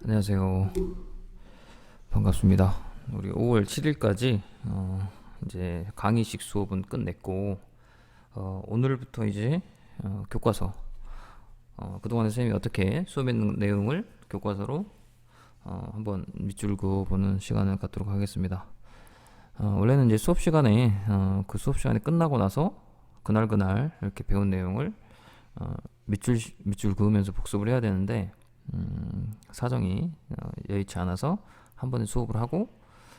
안녕하세요. 반갑습니다. 우리 5월 7일까지 이제 강의식 수업은 끝냈고 오늘부터 이제 교과서 그동안에 선생님이 어떻게 수업했는 내용을 교과서로 한번 밑줄 그어보는 시간을 갖도록 하겠습니다. 원래는 이제 수업 시간에 그 수업 시간이 끝나고 나서 그날 이렇게 배운 내용을 밑줄 그으면서 복습을 해야 되는데 사정이 여의치 않아서 한 번에 수업을 하고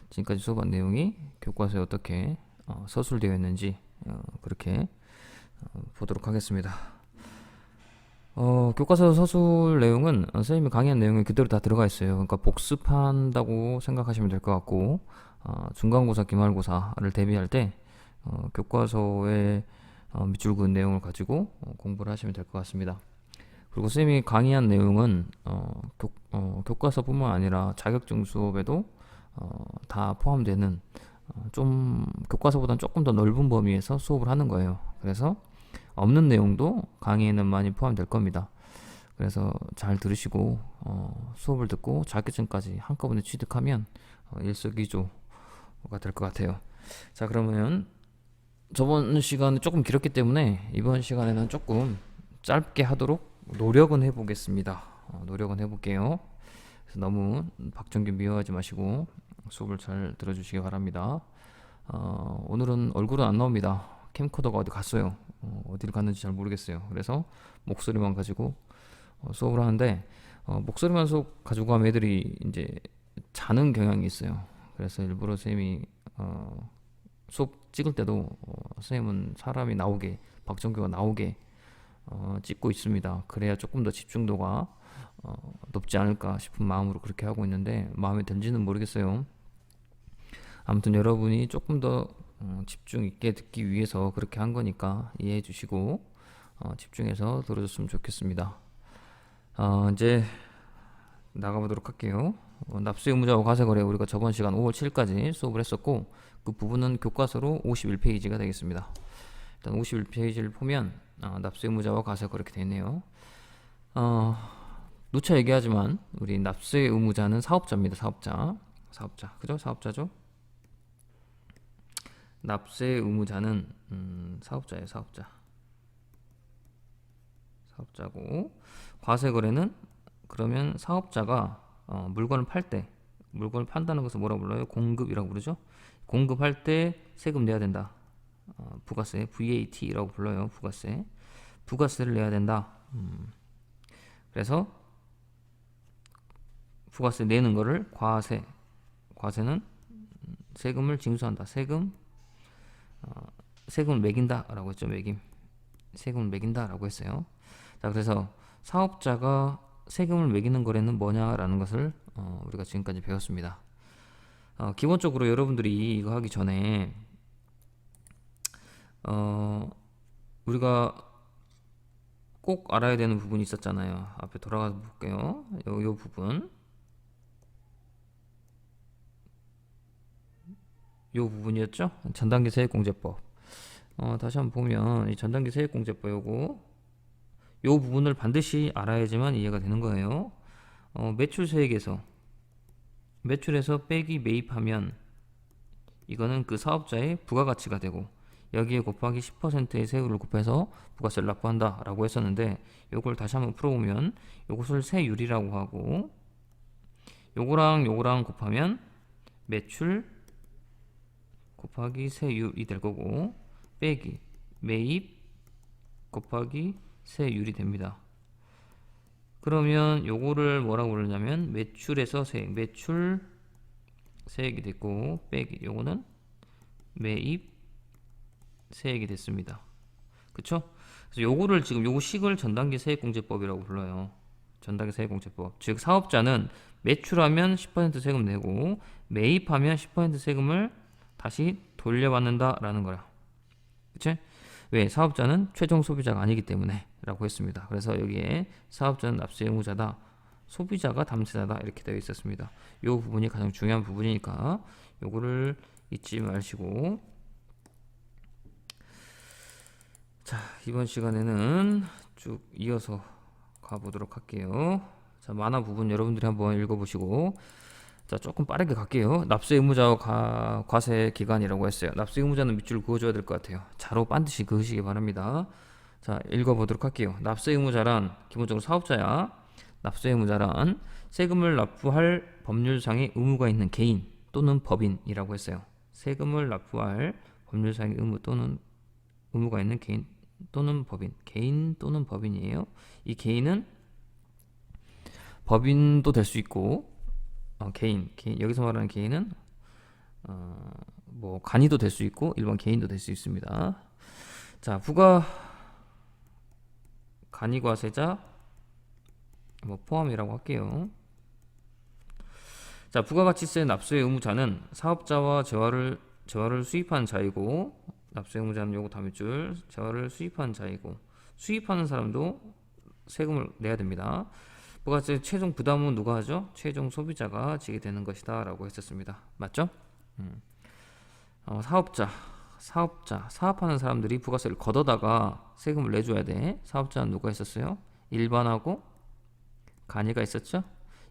지금까지 수업한 내용이 교과서에 어떻게 서술되어 있는지 그렇게 보도록 하겠습니다. 교과서 서술 내용은 선생님이 강의한 내용이 그대로 다 들어가 있어요. 그러니까 복습한다고 생각하시면 될 것 같고 중간고사, 기말고사를 대비할 때 교과서에 밑줄 그은 내용을 가지고 공부를 하시면 될 것 같습니다. 그리고 선생님이 강의한 내용은 교과서뿐만 아니라 자격증 수업에도 다 포함되는 좀 교과서보다는 조금 더 넓은 범위에서 수업을 하는 거예요. 그래서 없는 내용도 강의에는 많이 포함될 겁니다. 그래서 잘 들으시고 수업을 듣고 자격증까지 한꺼번에 취득하면 일석이조가 될 것 같아요. 자, 그러면 저번 시간은 조금 길었기 때문에 이번 시간에는 조금 짧게 하도록 노력은 해보겠습니다. 노력은 해볼게요. 그래서 너무 박정균 미워하지 마시고 수업을 잘 들어주시기 바랍니다. 오늘은 얼굴은 안 나옵니다. 캠코더가 어디 갔어요. 어디를 갔는지 잘 모르겠어요. 그래서 목소리만 가지고 수업을 하는데 목소리만 수업 가지고 가면 애들이 이제 자는 경향이 있어요. 그래서 일부러 선생님이 수업 찍을 때도 선생님은 사람이 나오게 박정규가 나오게 찍고 있습니다. 그래야 조금 더 집중도가 높지 않을까 싶은 마음으로 그렇게 하고 있는데 마음에 든지는 모르겠어요. 아무튼 여러분이 조금 더 집중 있게 듣기 위해서 그렇게 한 거니까 이해해 주시고 집중해서 들어줬으면 좋겠습니다. 이제 나가보도록 할게요. 납세 의무자와 과세거래 우리가 저번 시간 5월 7일까지 수업을 했었고 그 부분은 교과서로 51페이지가 되겠습니다. 일단 51페이지를 보면 납세 의무자와 과세가 그렇게 되어 있네요. 누차 얘기하지만 우리 납세 의무자는 사업자입니다. 사업자 그죠? 사업자죠? 납세 의무자는 사업자예요. 사업자고 과세거래는 그러면 사업자가 물건을 팔 때 물건을 판다는 것을 뭐라고 불러요? 공급이라고 부르죠. 공급할 때 세금 내야 된다. 부가세, VAT라고 불러요. 부가세를 내야 된다. 그래서 부가세 내는 거를 과세는 세금을 징수한다. 세금을 매긴다라고 했죠. 세금을 매긴다라고 했어요. 자, 그래서 사업자가 세금을 매기는 거래는 뭐냐라는 것을 우리가 지금까지 배웠습니다. 기본적으로 여러분들이 이거 하기 전에 우리가 꼭 알아야 되는 부분이 있었잖아요. 앞에 돌아가서 볼게요. 요 부분. 요 부분이었죠? 전단기 세액공제법. 다시 한번 보면 이 전단기 세액공제법 요거 요 부분을 반드시 알아야지만 이해가 되는 거예요. 매출에서 빼기 매입하면 이거는 그 사업자의 부가가치가 되고 여기에 곱하기 10%의 세율을 곱해서 부가세를 납부한다 라고 했었는데 요걸 다시 한번 풀어보면 요것을 세율이라고 하고 요거랑 곱하면 매출 곱하기 세율이 될 거고 빼기 매입 곱하기 세율이 됩니다. 그러면 요거를 뭐라고 부르냐면 매출에서 매출 세액이 됐고 빼기 요거는 매입 세액이 됐습니다. 그쵸? 그래서 요거를 지금 요거 식을 전단기 세액공제법이라고 불러요. 전단기 세액공제법. 즉 사업자는 매출하면 10% 세금 내고 매입하면 10% 세금을 다시 돌려받는다라는 거야. 그치? 왜? 사업자는 최종 소비자가 아니기 때문에 라고 했습니다. 그래서 여기에 사업자는 납세 의무자다, 소비자가 담세자다 이렇게 되어 있었습니다. 이 부분이 가장 중요한 부분이니까 요거를 잊지 마시고 자, 이번 시간에는 쭉 이어서 가보도록 할게요. 자, 만화 부분 여러분들이 한번 읽어보시고, 자, 조금 빠르게 갈게요. 납세 의무자와 과세 기간이라고 했어요. 납세 의무자는 밑줄 그어줘야 될 것 같아요. 자로 반드시 그으시기 바랍니다. 자, 읽어보도록 할게요. 납세 의무자란 기본적으로 사업자야. 납세 의무자란 세금을 납부할 법률상의 의무가 있는 개인 또는 법인이라고 했어요. 세금을 납부할 법률상의 의무 또는 의무가 있는 개인 또는 법인. 개인 또는 법인이에요. 이 개인은 법인도 될 수 있고, 개인 여기서 말하는 개인은 뭐 간이도 될 수 있고 일반 개인도 될 수 있습니다. 자, 부가 간이과세자 뭐 포함이라고 할게요. 자, 부가가치세 납세 의무자는 사업자와 재화를 수입한 자이고, 납세 의무자는 요거 다음 줄 재화를 수입한 자이고, 수입하는 사람도 세금을 내야 됩니다. 부가세 최종 부담은 누가 하죠? 최종 소비자가 지게 되는 것이다 라고 했었습니다. 맞죠? 사업하는 사람들이 부가세를 걷어다가 세금을 내줘야 돼. 사업자는 누가 있었어요? 일반하고 간이가 있었죠?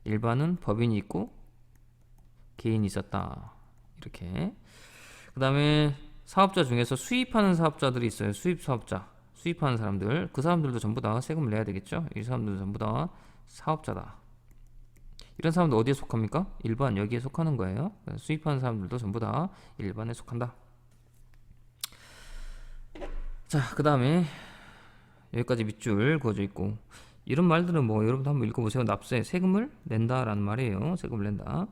일반은 법인이 있고 개인이 있었다. 이렇게. 그 다음에 사업자 중에서 수입하는 사업자들이 있어요. 수입하는 사람들. 그 사람들도 전부 다 세금을 내야 되겠죠? 이 사람들도 전부 다 사업자다. 이런 사람들 어디에 속합니까? 일반, 여기에 속하는 거예요. 수입하는 사람들도 전부 다 일반에 속한다. 자, 그 다음에 여기까지 밑줄 그어져 있고, 이런 말들은 뭐 여러분도 한번 읽어보세요. 납세, 세금을 낸다라는 말이에요. 세금을 낸다.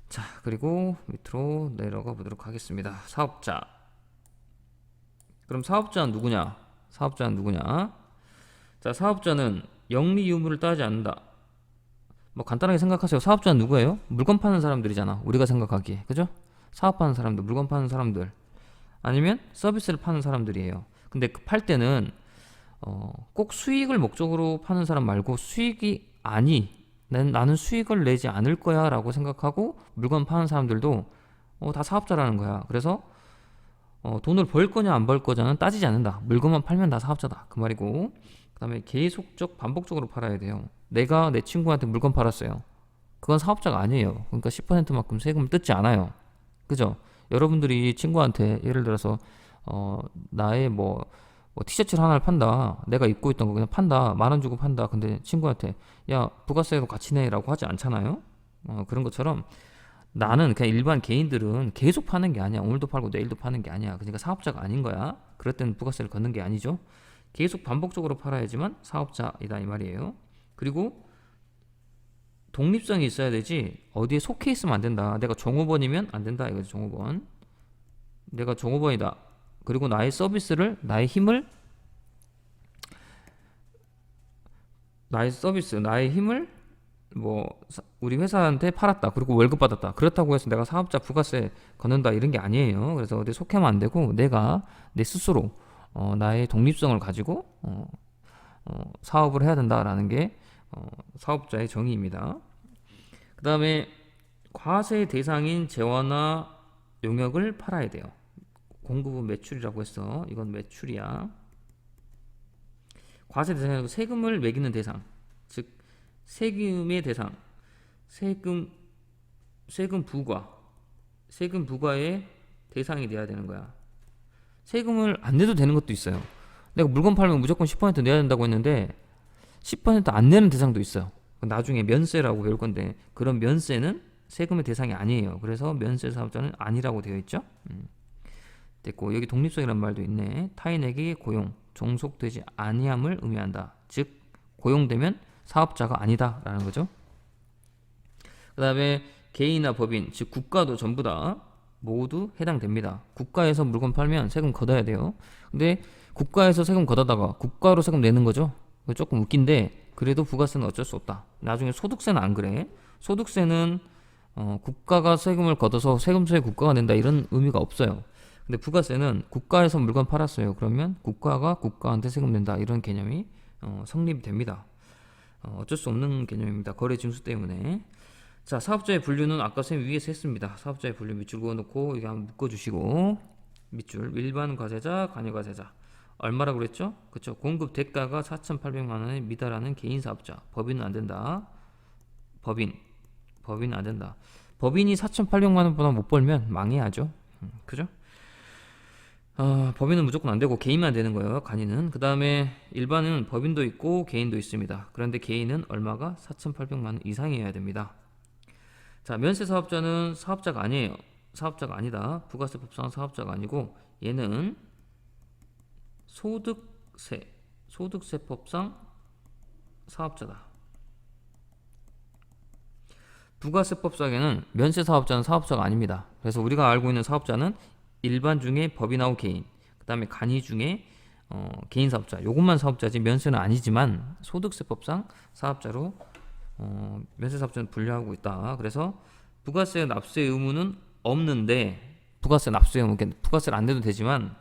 자, 그리고 밑으로 내려가 보도록 하겠습니다. 사업자. 그럼 사업자는 누구냐? 자, 사업자는 영리 유무를 따지지 않는다. 뭐 간단하게 생각하세요. 사업자는 누구예요? 물건 파는 사람들이잖아. 우리가 생각하기에. 그죠? 사업하는 사람들, 물건 파는 사람들. 아니면 서비스를 파는 사람들이에요. 근데 그 팔 때는 꼭 수익을 목적으로 파는 사람 말고, 나는 수익을 내지 않을 거야 라고 생각하고 물건 파는 사람들도 다 사업자라는 거야. 그래서 돈을 벌 거냐 안 벌 거냐는 따지지 않는다. 물건만 팔면 다 사업자다, 그 말이고. 그 다음에 계속적 반복적으로 팔아야 돼요. 내가 내 친구한테 물건 팔았어요. 그건 사업자가 아니에요. 그러니까 10%만큼 세금을 뜯지 않아요. 그죠? 여러분들이 친구한테 예를 들어서 나의 뭐 티셔츠를 하나를 판다. 내가 입고 있던 거 그냥 판다. 10,000원 주고 판다. 근데 친구한테 야, 부가세도 같이 내라고 하지 않잖아요. 그런 것처럼 나는 그냥 일반 개인들은 계속 파는 게 아니야. 오늘도 팔고 내일도 파는 게 아니야. 그러니까 사업자가 아닌 거야. 그럴 때는 부가세를 걷는 게 아니죠. 계속 반복적으로 팔아야지만 사업자이다 이 말이에요. 그리고 독립성이 있어야 되지 어디에 속해 있으면 안 된다. 내가 종업원이면 안 된다 이거지. 종업원. 내가 종업원이다. 그리고 나의 서비스를, 나의 힘을 뭐 우리 회사한테 팔았다. 그리고 월급 받았다. 그렇다고 해서 내가 사업자 부가세 걷는다 이런 게 아니에요. 그래서 어디 속하면 안 되고 내가 내 스스로 나의 독립성을 가지고 사업을 해야 된다라는 게 사업자의 정의입니다. 그 다음에 과세 대상인 재화나 용역을 팔아야 돼요. 공급은 매출이라고 했어. 이건 매출이야. 과세 대상이고 세금을 매기는 대상, 즉 세금의 대상, 세금 부과의 대상이 돼야 되는 거야. 세금을 안 내도 되는 것도 있어요. 내가 물건 팔면 무조건 10% 내야 된다고 했는데 10%안 내는 대상도 있어요. 나중에 면세라고 배울 건데, 그런 면세는 세금의 대상이 아니에요. 그래서 면세 사업자는 아니라고 되어 있죠. 됐고, 여기 독립성이라는 말도 있네. 타인에게 고용, 종속되지 아니함을 의미한다. 즉 고용되면 사업자가 아니다라는 거죠. 그 다음에 개인이나 법인, 즉 국가도 전부 다 모두 해당됩니다. 국가에서 물건 팔면 세금 걷어야 돼요. 근데 국가에서 세금 걷어다가 국가로 세금 내는 거죠. 조금 웃긴데 그래도 부가세는 어쩔 수 없다. 나중에 소득세는 안 그래. 소득세는 국가가 세금을 걷어서 세금소에 국가가 낸다 이런 의미가 없어요. 근데 부가세는 국가에서 물건 팔았어요. 그러면 국가가 국가한테 세금 낸다 이런 개념이 성립이 됩니다. 어쩔 수 없는 개념입니다. 거래 징수 때문에. 자, 사업자의 분류는 아까 쌤 위에서 했습니다. 사업자의 분류 밑줄 그어놓고 이게 한번 묶어주시고, 밑줄 일반 과세자, 간이 과세자. 얼마라고 그랬죠? 그쵸. 공급 대가가 4,800만 원에 미달하는 개인 사업자. 법인은 안 된다. 법인은 안 된다. 법인이 4,800만 원보다 못 벌면 망해야죠. 그죠? 법인은 무조건 안 되고 개인만 되는 거예요. 간이는. 그 다음에 일반은 법인도 있고 개인도 있습니다. 그런데 개인은 얼마가 4,800만 원 이상이어야 됩니다. 자, 면세 사업자는 사업자가 아니에요. 사업자가 아니다. 부가세법상 사업자가 아니고 얘는 소득세법상 사업자다. 부가세법상에는 면세 사업자는 사업자가 아닙니다. 그래서 우리가 알고 있는 사업자는 일반 중에 법인하고 개인, 그 다음에 간이 중에 개인 사업자, 요것만 사업자지 면세는 아니지만 소득세법상 사업자로 면세 사업자는 분류하고 있다. 그래서 부가세 납세 의무는 없는데 부가세 납세 의무, 부가세를 안 내도 되지만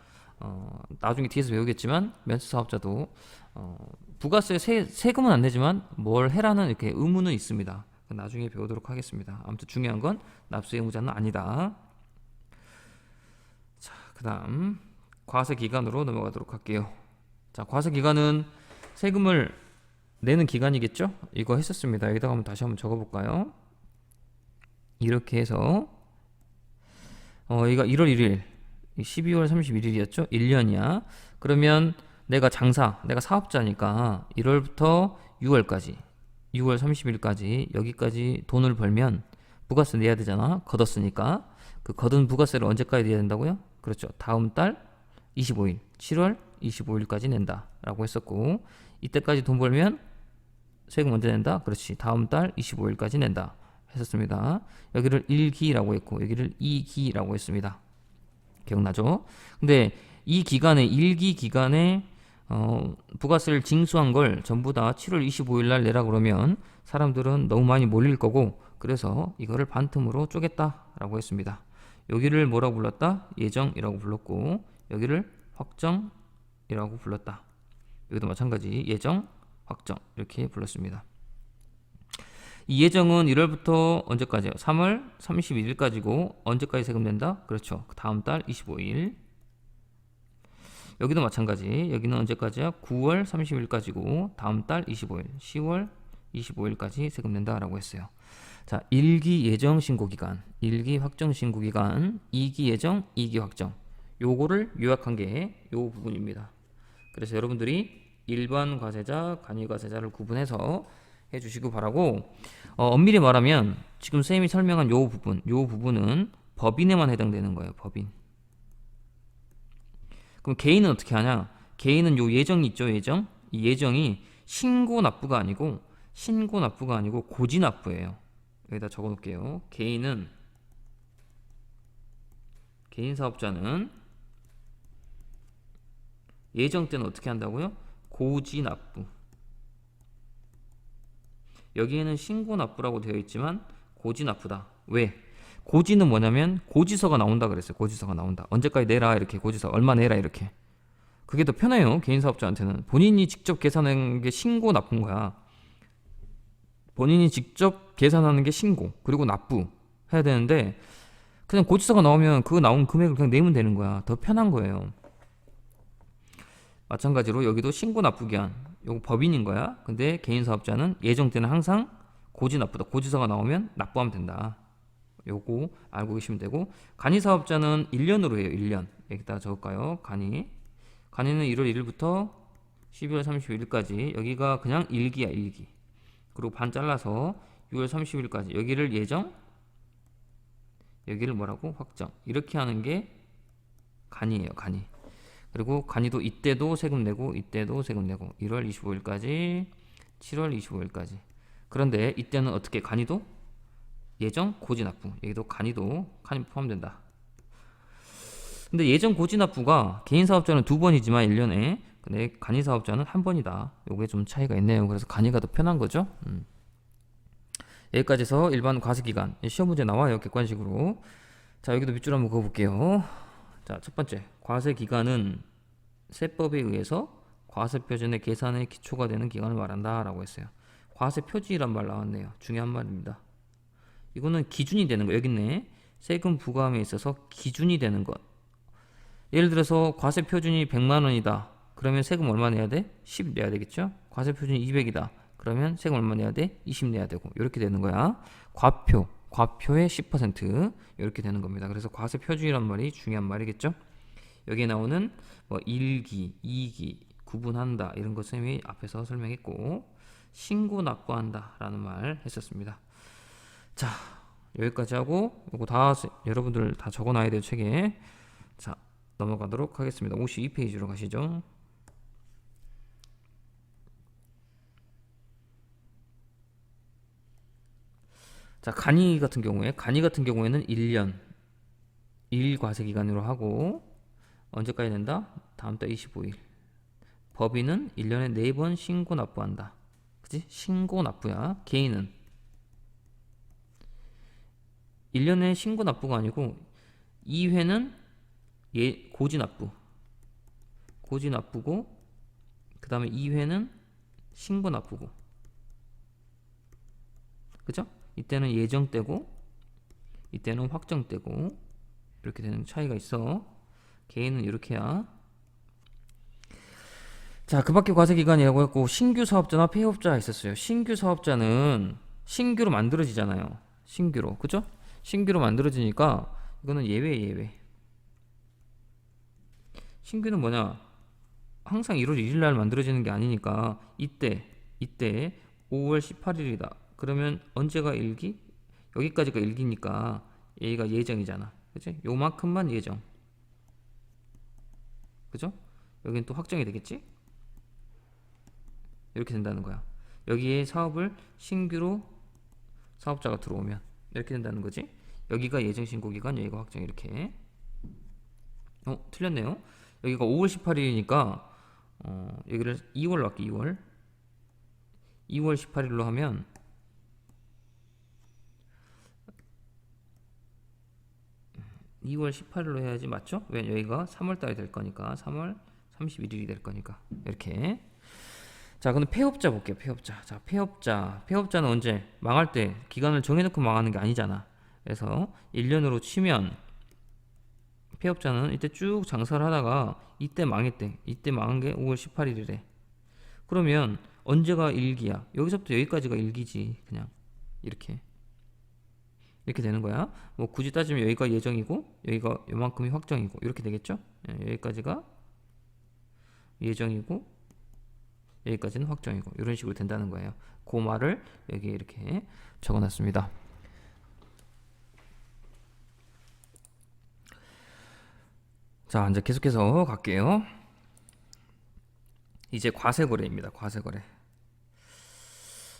나중에 뒤에서 배우겠지만 면세 사업자도 부가세 세금은 안 내지만 뭘 해라는 이렇게 의무는 있습니다. 나중에 배우도록 하겠습니다. 아무튼 중요한 건 납세 의무자는 아니다. 자, 그다음 과세 기간으로 넘어가도록 할게요. 자, 과세 기간은 세금을 내는 기간이겠죠? 이거 했었습니다. 여기다가 한번 다시 한번 적어볼까요? 이렇게 해서 이거 1월 1일 12월 31일이었죠? 1년이야. 그러면 내가 사업자니까 1월부터 6월까지 6월 30일까지 여기까지 돈을 벌면 부가세 내야 되잖아. 걷었으니까. 그 걷은 부가세를 언제까지 내야 된다고요? 그렇죠. 다음 달 25일 7월 25일까지 낸다 라고 했었고, 이때까지 돈 벌면 세금 언제 낸다? 그렇지. 다음 달 25일까지 낸다 했었습니다. 여기를 1기라고 했고 여기를 2기라고 했습니다. 기억나죠? 근데 이 기간에 1기 기간에 부가세를 징수한 걸 전부 다 7월 25일 날 내라 그러면 사람들은 너무 많이 몰릴 거고, 그래서 이거를 반틈으로 쪼갰다라고 했습니다. 여기를 뭐라고 불렀다? 예정이라고 불렀고 여기를 확정이라고 불렀다. 여기도 마찬가지 예정, 확정 이렇게 불렀습니다. 이 예정은 1월부터 언제까지요? 3월 31일까지고 언제까지 세금 낸다? 그렇죠. 다음 달 25일. 여기도 마찬가지. 여기는 언제까지야? 9월 30일까지고 다음 달 25일, 10월 25일까지 세금 낸다라고 했어요. 자, 1기 예정 신고기간, 1기 확정 신고기간, 2기 예정, 2기 확정. 요거를 요약한 게 요 부분입니다. 그래서 여러분들이 일반 과세자, 간이 과세자를 구분해서 해주시고 바라고, 엄밀히 말하면 지금 쌤이 설명한 요 부분은 법인에만 해당되는 거예요. 법인. 그럼 개인은 어떻게 하냐? 개인은 요 예정이 있죠. 예정. 이 예정이 신고납부가 아니고 고지납부예요. 여기다 적어놓을게요. 개인 사업자는 예정 때는 어떻게 한다고요? 고지납부. 여기에는 신고납부라고 되어 있지만 고지납부다. 왜? 고지는 뭐냐면 고지서가 나온다 그랬어요. 고지서가 나온다. 언제까지 내라 이렇게, 고지서 얼마 내라 이렇게. 그게 더 편해요. 개인 사업자한테는. 본인이 직접 계산하는 게 신고 납부인 거야. 본인이 직접 계산하는 게 신고, 그리고 납부 해야 되는데 그냥 고지서가 나오면 그 나온 금액을 그냥 내면 되는 거야. 더 편한 거예요. 마찬가지로 여기도 신고 납부기한, 요거 법인인 거야. 근데 개인 사업자는 예정 때는 항상 고지 납부다. 고지서가 나오면 납부하면 된다. 요거 알고 계시면 되고, 간이 사업자는 1년으로 해요. 1년. 여기다 적을까요? 간이는 1월 1일부터 12월 31일까지. 여기가 그냥 1기야. 1기. 그리고 반 잘라서 6월 30일까지. 여기를 예정, 여기를 뭐라고? 확정. 이렇게 하는 게 간이에요. 간이. 그리고 간이도 이때도 세금 내고 이때도 세금 내고 1월 25일까지 7월 25일까지. 그런데 이때는 어떻게? 간이도 예정 고지납부. 여기도 간이 포함된다. 근데 예정 고지납부가 개인 사업자는 2번이지만 1년에, 근데 간이 사업자는 1번이다. 요게 좀 차이가 있네요. 그래서 간이가 더 편한 거죠. 여기까지 해서 일반 과세기간 시험 문제 나와요. 객관식으로. 자, 여기도 밑줄 한번 그어볼게요. 자, 첫 번째, 과세기간은 세법에 의해서 과세표준의 계산의 기초가 되는 기간을 말한다 라고 했어요. 과세표준이란 말 나왔네요. 중요한 말입니다. 이거는 기준이 되는 거. 여기 있네. 세금 부과함에 있어서 기준이 되는 것. 예를 들어서 과세표준이 100만원이다 그러면 세금 얼마 내야 돼? 10 내야 되겠죠? 과세 표준이 200이다. 그러면 세금 얼마 내야 돼? 20 내야 되고 이렇게 되는 거야. 과표의 10% 이렇게 되는 겁니다. 그래서 과세 표준이란 말이 중요한 말이겠죠? 여기에 나오는 뭐 1기, 2기, 구분한다 이런 것 쌤이 앞에서 설명했고 신고 납부한다 라는 말 했었습니다. 자, 여기까지 하고 요거 다 여러분들 다 적어놔야 돼요 책에. 자, 넘어가도록 하겠습니다. 52페이지로 가시죠. 자, 간이 같은 경우에는 1년 1 과세 기간으로 하고 언제까지 된다? 다음 달 25일. 법인은 1년에 4번 신고 납부한다. 그치? 신고 납부야. 개인은 1년에 신고 납부가 아니고 2회는 고지 납부고 그 다음에 2회는 신고 납부고 그죠? 이때는 예정 때고 이때는 확정 때고 이렇게 되는 차이가 있어. 개인은 이렇게야. 자, 그 밖에 과세기간이라고 했고 신규 사업자나 폐업자 있었어요. 신규 사업자는 신규로 만들어지잖아요. 신규로 그죠? 신규로 만들어지니까 이거는 예외. 신규는 뭐냐? 항상 1월 1일 날 만들어지는 게 아니니까 이때 5월 18일이다. 그러면 언제가 일기? 여기까지가 일기니까 얘가 예정이잖아. 그치? 요만큼만 예정. 그죠? 여긴 또 확정이 되겠지? 이렇게 된다는 거야. 여기에 사업을 신규로 사업자가 들어오면 이렇게 된다는 거지. 여기가 예정 신고 기간, 여기가 확정 이렇게. 틀렸네요. 여기가 5월 18일이니까 여기를 2월로 할게. 2월 18일로 하면 2월 18일로 해야지 맞죠? 왜 여기가 3월달이 될 거니까 3월 31일이 될 거니까 이렇게. 자, 그럼 폐업자 볼게요. 폐업자는 언제? 망할 때 기간을 정해놓고 망하는 게 아니잖아. 그래서 1년으로 치면 폐업자는 이때 쭉 장사를 하다가 이때 망했대. 이때 망한 게 5월 18일이래. 그러면 언제가 일기야? 여기서부터 여기까지가 일기지. 그냥 이렇게 되는 거야. 뭐 굳이 따지면 여기가 예정이고 여기가 요만큼이 확정이고 이렇게 되겠죠? 여기까지가 예정이고 여기까지는 확정이고 이런 식으로 된다는 거예요. 그 말을 여기에 이렇게 적어놨습니다. 자, 이제 계속해서 갈게요. 이제 과세거래입니다. 과세거래.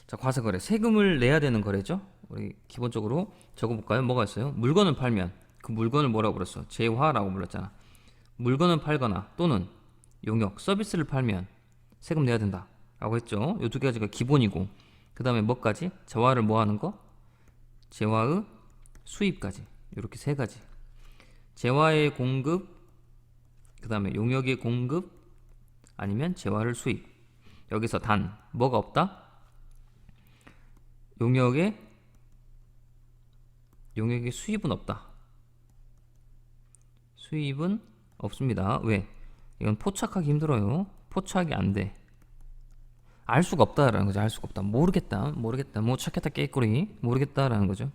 자, 과세거래. 세금을 내야 되는 거래죠. 우리 기본적으로 적어볼까요? 뭐가 있어요? 물건을 팔면 그 물건을 뭐라고 불렀어? 재화라고 불렀잖아. 물건을 팔거나 또는 용역, 서비스를 팔면 세금 내야 된다 라고 했죠. 요 두 가지가 기본이고 그 다음에 뭐까지? 재화를 뭐 하는 거? 재화의 수입까지. 이렇게 세 가지. 재화의 공급, 그 다음에 용역의 공급, 아니면 재화를 수입. 여기서 단 뭐가 없다? 용역의 수입은 없다. 수입은 없습니다. 왜? 이건 포착하기 힘들어요. 포착이 안 돼. 알 수가 없다라는 거죠. 알 수가 없다. 모르겠다. 뭐 찾겠다 깨꼬리. 모르겠다라는 거죠.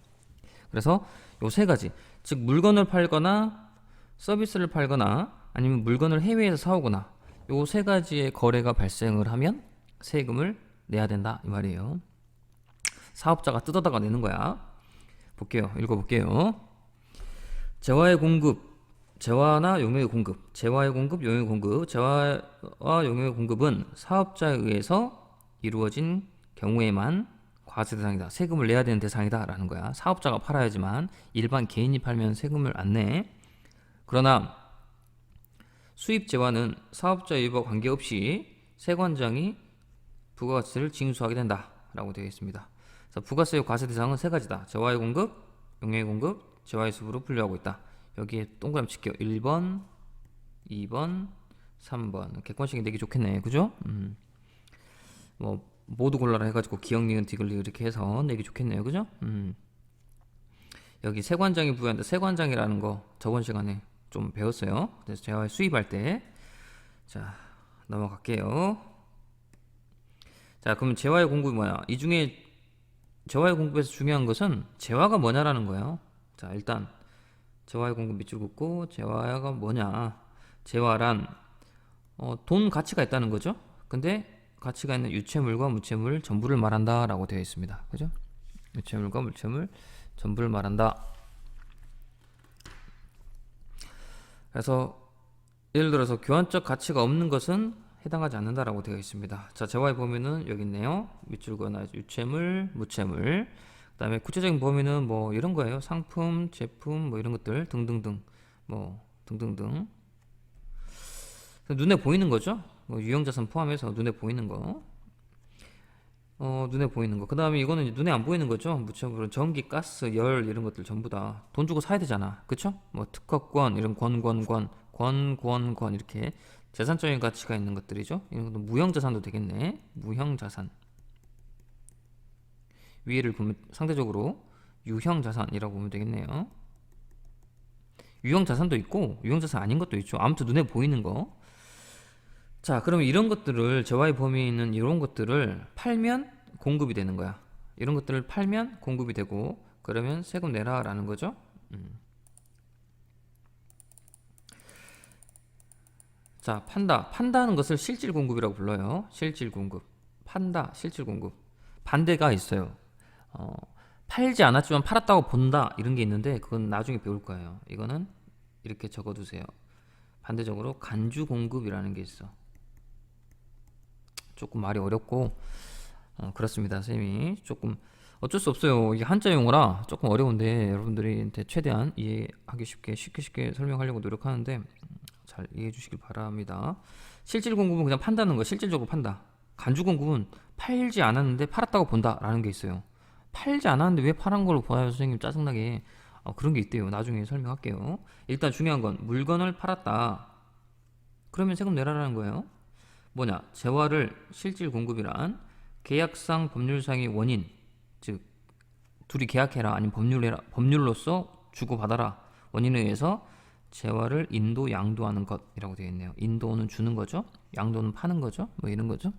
그래서 요 세 가지. 즉 물건을 팔거나 서비스를 팔거나 아니면 물건을 해외에서 사오거나 요 세 가지의 거래가 발생을 하면 세금을 내야 된다 이 말이에요. 사업자가 뜯어다가 내는 거야. 읽어볼게요. 재화의 공급, 재화나 용역의 공급, 재화의 공급, 용역의 공급, 재화와 용역의 공급은 사업자에 의해서 이루어진 경우에만 과세 대상이다. 세금을 내야 되는 대상이다 라는 거야. 사업자가 팔아야지만 일반 개인이 팔면 세금을 안 내. 그러나 수입 재화는 사업자 유입과 관계없이 세관장이 부가가치세를 징수하게 된다 라고 되어 있습니다. 그래서 부가세의 과세 대상은 세 가지다. 재화의 공급, 용역의 공급, 재화의 수입으로 분류하고 있다. 여기에 동그라미 칠게요. 1번, 2번, 3번. 객관식이 내기 좋겠네. 그죠? 뭐 모두 골라라 해가지고 기역, 니은, 디귿, 리을 이렇게 해서 내기 좋겠네요. 그죠? 여기 세관장이 부여한다. 세관장이라는 거 저번 시간에 좀 배웠어요. 그래서 재화의 수입할 때. 자, 넘어갈게요. 자, 그럼 재화의 공급이 뭐야? 이 중에 재화의 공급에서 중요한 것은 재화가 뭐냐라는 거예요. 자, 일단 재화의 공급 밑줄 긋고 재화가 뭐냐? 재화란 돈 가치가 있다는 거죠. 근데 가치가 있는 유체물과 무체물 전부를 말한다 라고 되어 있습니다. 그죠? 유체물과 무체물 전부를 말한다. 그래서 예를 들어서 교환적 가치가 없는 것은 해당하지 않는다라고 되어 있습니다. 자, 재화의 범위는 여기 있네요. 밑줄 그어놔 유체물, 무체물. 그다음에 구체적인 범위는 뭐 이런 거예요. 상품, 제품, 뭐 이런 것들 등등등, 뭐 등등등. 눈에 보이는 거죠. 뭐 유형자산 포함해서 눈에 보이는 거. 눈에 보이는 거. 그 다음에 이거는 눈에 안 보이는 거죠. 무체물은 전기, 가스, 열 이런 것들 전부 다 돈 주고 사야 되잖아. 그쵸? 뭐 특허권 이런 권 이렇게 재산적인 가치가 있는 것들이죠. 이런 것도 무형자산도 되겠네. 무형자산. 위에를 보면 상대적으로 유형자산이라고 보면 되겠네요. 유형자산도 있고 유형자산 아닌 것도 있죠. 아무튼 눈에 보이는 거. 자, 그러면 이런 것들을 재화의 범위에 있는 이런 것들을 팔면 공급이 되는 거야. 이런 것들을 팔면 공급이 되고 그러면 세금 내라 라는 거죠. 자, 판다는 것을 실질 공급이라고 불러요. 실질 공급. 판다, 실질 공급. 반대가 있어요. 팔지 않았지만 팔았다고 본다 이런 게 있는데 그건 나중에 배울 거예요. 이거는 이렇게 적어두세요. 반대적으로 간주 공급이라는 게 있어. 조금 말이 어렵고 그렇습니다. 선생님이 조금 어쩔 수 없어요. 이게 한자 용어라 조금 어려운데 여러분들한테 최대한 이해하기 쉽게 설명하려고 노력하는데 잘 이해해 주시길 바랍니다. 실질 공급은 그냥 판다는 거, 실질적으로 판다. 간주 공급은 팔지 않았는데 팔았다고 본다라는 게 있어요. 팔지 않았는데 왜 팔은 걸로 봐요, 선생님 짜증나게. 그런 게 있대요. 나중에 설명할게요. 일단 중요한 건 물건을 팔았다. 그러면 세금 내라라는 거예요. 뭐냐? 재화를 실질 공급이란 계약상 법률상의 원인, 즉 둘이 계약해라 아니면 법률로서 주고받아라 원인에 의해서 재화를 인도 양도하는 것이라고 되어 있네요. 인도는 주는 거죠. 양도는 파는 거죠. 뭐 이런 거죠.